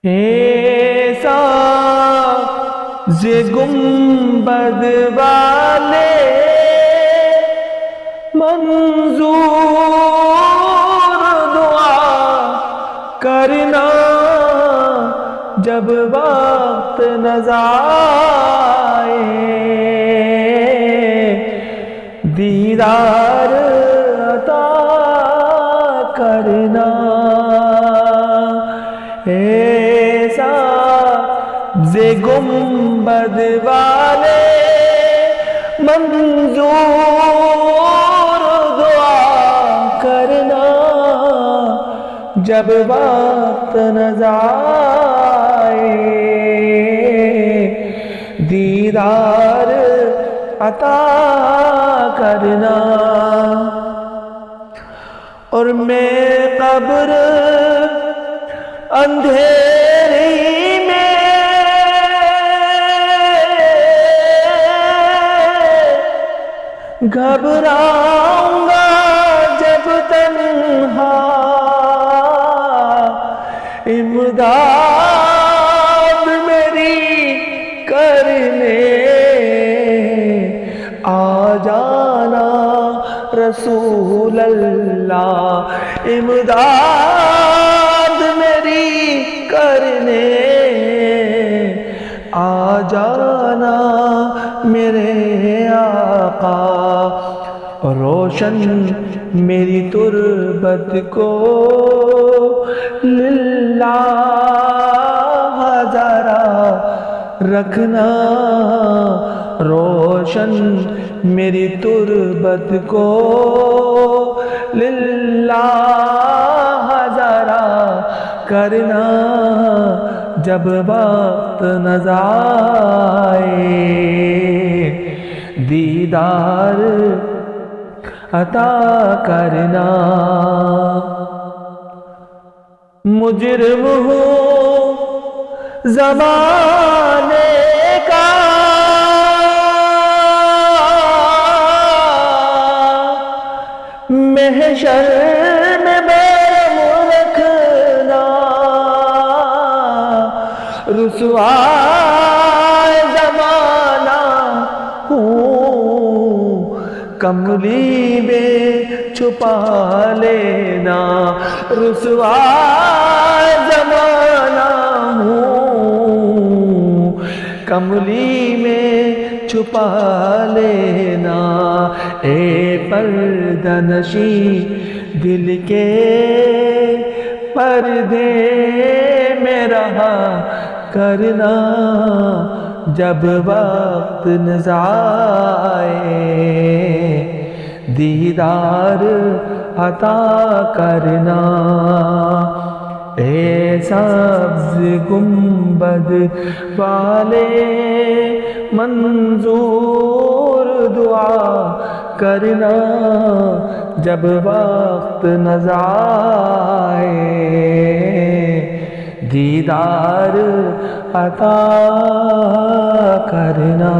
ایسا گنبد والے منظور دعا کرنا جب وقت نظائے دیدار عطا کرنا ایسا گنبد والے منظور دعا کرنا جب وقت نظائے دیدار عطا کرنا اور میں قبر اندھیری میں گھبراؤں گا جب تنہا امداد میری کرنے آ جانا رسول اللہ امداد میری کرنے آ جانا میرے آقا روشن میری تربت کو للہ ذرا رکھنا روشن میری تربت کو للہ ذرا کرنا جب وقت نظائے دیدار عطا کرنا مجرم ہوں زمانے کا محشر میں برم رکھنا رسوا زمانہ ہوں کملی میں چھپا لینا رسوا زمانہ ہوں کملی میں چھپا لینا اے پردہ نشی دل کے پردے میں رہا کرنا جب وقت نظائے دیدار عطا کرنا اے سبز گنبد والے منظور دعا کرنا جب وقت نظائے دیدار عطا کرنا